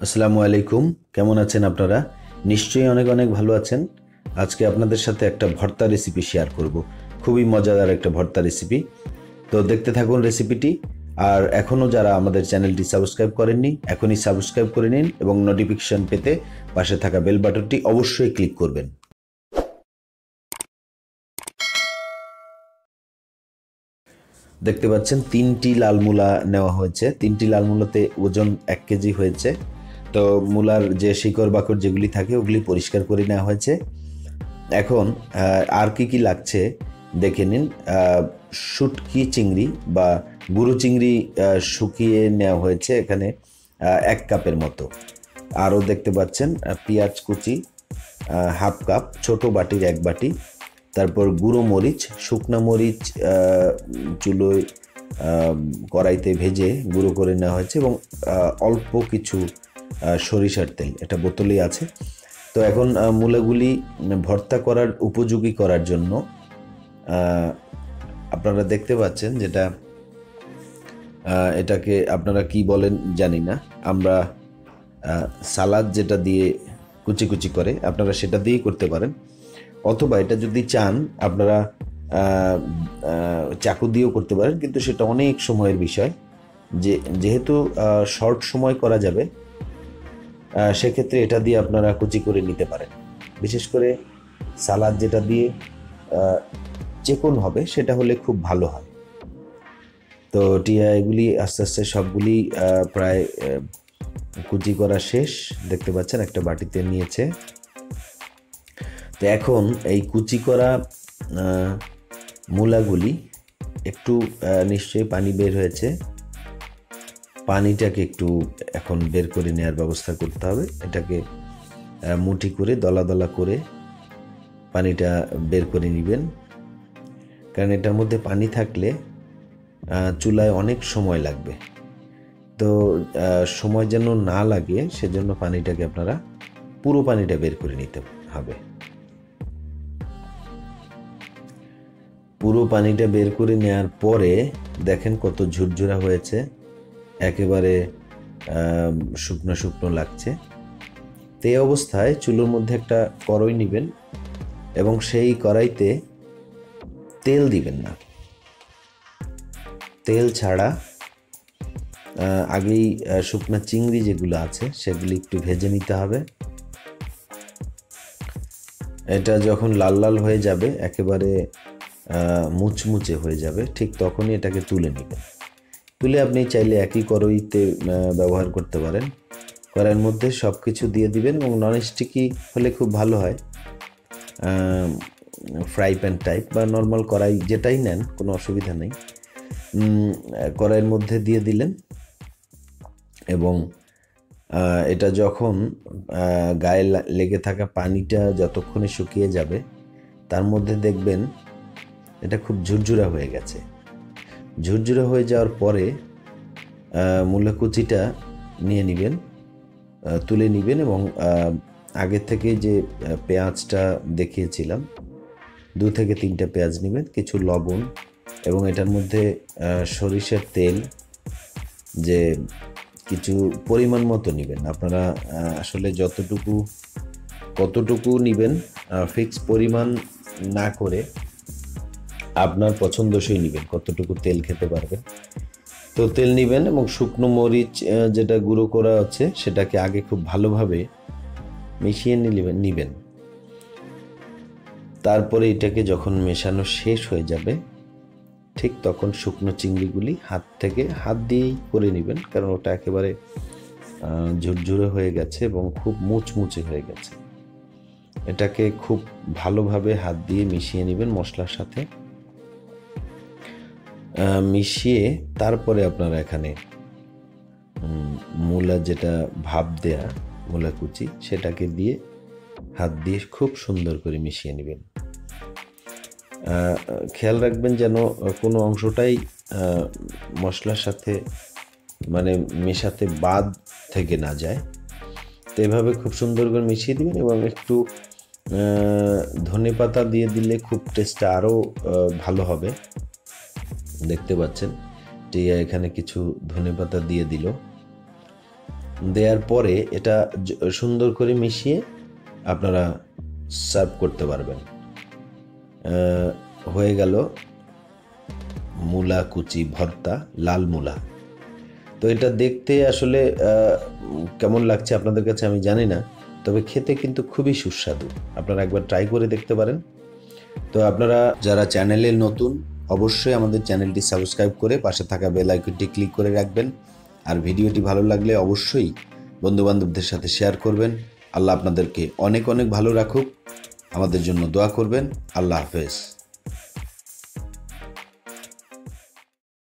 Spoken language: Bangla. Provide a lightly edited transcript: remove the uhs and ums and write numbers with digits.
আসসালামু আলাইকুম। কেমন আছেন আপনারা? নিশ্চয়ই অনেক অনেক ভালো আছেন। আজকে আপনাদের সাথে একটা ভর্তা রেসিপি শেয়ার করব। খুবই মজাদার একটা ভর্তা রেসিপি। তো দেখতে থাকুন রেসিপিটি। আর এখনও যারা আমাদের চ্যানেলটি সাবস্ক্রাইব করেননি, এখনই সাবস্ক্রাইব করে নিন এবং নোটিফিকেশন পেতে পাশে থাকা বেল বাটনটি অবশ্যই ক্লিক করবেন। দেখতে পাচ্ছেন 3টি লাল মূলা নেওয়া হয়েছে। 3টি লাল মূলাতে ওজন 1 কেজি হয়েছে। তো মূলার যে শিকড় বাকড় যেগুলি থাকে ওগুলি পরিষ্কার করে নেওয়া হয়েছে। এখন আর কি লাগছে দেখে নিন। শুটকি চিংড়ি বা গুঁড়ো চিংড়ি শুকিয়ে নেওয়া হয়েছে এখানে 1 কাপের মতো। আরও দেখতে পাচ্ছেন পেঁয়াজ কুচি হাফ কাপ, ছোট বাটির 1 বাটি। তারপর গুঁড়ো মরিচ, শুকনা মরিচ চুলোয় কড়াইতে ভেজে গুঁড়ো করে নেওয়া হয়েছে এবং অল্প কিছু সরিষার তেল, এটা বোতলেই আছে। তো এখন মূলাগুলি ভর্তা করার উপযোগী করার জন্য আপনারা দেখতে পাচ্ছেন যেটা এটাকে আপনারা কি বলেন জানি না, আমরা সালাদ যেটা দিয়ে কুচি কুচি করে আপনারা সেটা দিয়েই করতে পারেন, অথবা এটা যদি চান আপনারা চাকু দিয়েও করতে পারেন, কিন্তু সেটা অনেক সময়ের বিষয়। যেহেতু শর্ট সময় করা যাবে সেক্ষেত্রে এটা দিয়ে আপনারা কুচি করে নিতে পারেন। বিশেষ করে সালাদ যেটা দিয়ে চেকন হবে সেটা হলে খুব ভালো হয়। তো এগুলি আস্তে আস্তে সবগুলি প্রায় কুচি করা শেষ। দেখতে পাচ্ছেন একটা বাটিতে নিয়েছে। তো এখন এই কুচি করা মূলাগুলি একটু নিশ্চয়ই পানি বের হয়েছে, পানিটাকে একটু এখন বের করে নেওয়ার ব্যবস্থা করতে হবে। এটাকে মুঠি করে দলা দলা করে পানিটা বের করে নেবেন, কারণ এটার মধ্যে পানি থাকলে চুলায় অনেক সময় লাগবে। তো সময় যেন না লাগে সেজন্য পানিটাকে আপনারা পুরো পানিটা বের করে নিতে হবে। পুরো পানিটা বের করে নেওয়ার পরে দেখেন কত ঝুরঝুরা হয়েছে, একেবারে শুকনো শুকনো লাগছে। তো এই অবস্থায় চুলোর মধ্যে একটা কড়াই নেবেন এবং সেই কড়াইতে তেল দিবেন না, তেল ছাড়া আগেই শুকনা চিংড়ি যেগুলো আছে সেগুলি একটু ভেজে নিতে হবে। এটা যখন লাল লাল হয়ে যাবে, একেবারে মুচমুচে হয়ে যাবে, ঠিক তখনই এটাকে তুলে নেবেন। তুলে আপনি চাইলে একই কড়াইতে ব্যবহার করতে পারেন। কড়াইয়ের মধ্যে সব কিছু দিয়ে দিবেন এবং ননস্টিকি হলে খুব ভালো হয়, ফ্রাই প্যান টাইপ বা নর্মাল কড়াই যেটাই নেন কোনো অসুবিধা নেই। কড়াইয়ের মধ্যে দিয়ে দিলেন এবং এটা যখন গায়ে লেগে থাকা পানিটা যতক্ষণে শুকিয়ে যাবে তার মধ্যে দেখবেন এটা খুব ঝুরঝুরা হয়ে গেছে। ঝুরঝুরা হয়ে যাওয়ার পরে মূলা কুচিটা নিয়ে নেবেন, তুলে নেবেন এবং আগে থেকে যে পেঁয়াজটা দেখিয়েছিলাম 2 থেকে 3টা পেঁয়াজ নেবেন, কিছু লবণ এবং এটার মধ্যে সরিষার তেল যে কিছু পরিমাণ মতো নেবেন। আপনারা আসলে কতটুকু নেবেন ফিক্স পরিমাণ না করে আপনার পছন্দসই নেবেন, কতটুকু তেল খেতে পারবেন। তো তেল নেবেন এবং শুকনো মরিচ যেটা গুঁড়ো করা আছে সেটাকে আগে খুব ভালোভাবে মিশিয়ে নেবেন। তারপরে এটাকে যখন মেশানো শেষ হয়ে যাবে ঠিক তখন শুকনো চিংড়িগুলি হাত দিয়েই করে নেবেন, কারণ ওটা একেবারে ঝুরঝুরে হয়ে গেছে এবং খুব মুচমুচে হয়ে গেছে। এটাকে খুব ভালোভাবে হাত দিয়ে মিশিয়ে নেবেন মশলার সাথে। মিশিয়ে তারপরে আপনারা এখানে মূলা যেটা ভাপ দেয়া মূলা কুচি সেটাকে দিয়ে হাত দিয়ে খুব সুন্দর করে মিশিয়ে নেবেন। খেয়াল রাখবেন যেন কোনো অংশটাই মশলার সাথে মানে মেশাতে বাদ থেকে না যায়। তো এভাবে খুব সুন্দর করে মিশিয়ে দিবেন এবং একটু ধনেপাতা দিয়ে দিলে খুব টেস্টটা আরও ভালো হবে। দেখতে পাচ্ছেন টিয়া এখানে কিছু ধনেপাতা দিয়ে দিল। দেওয়ার পরে এটা সুন্দর করে মিশিয়ে আপনারা সার্ভ করতে পারবেন। হয়ে গেল মূলা কুচি ভর্তা, লাল মূলা। তো এটা দেখতে আসলে কেমন লাগছে আপনাদের কাছে আমি জানি না, তবে খেতে কিন্তু খুবই সুস্বাদু। আপনারা একবার ট্রাই করে দেখতে পারেন। তো আপনারা যারা চ্যানেলে নতুন, অবশ্যই আমাদের চ্যানেলটি সাবস্ক্রাইব করে পাশে থাকা বেল আইকনটি ক্লিক করে রাখবেন। আর ভিডিওটি ভালো লাগলে অবশ্যই বন্ধুবান্ধবদের সাথে শেয়ার করবেন। আল্লাহ আপনাদেরকে অনেক অনেক ভালো রাখুক। আমাদের জন্য দোয়া করবেন। আল্লাহ হাফেজ।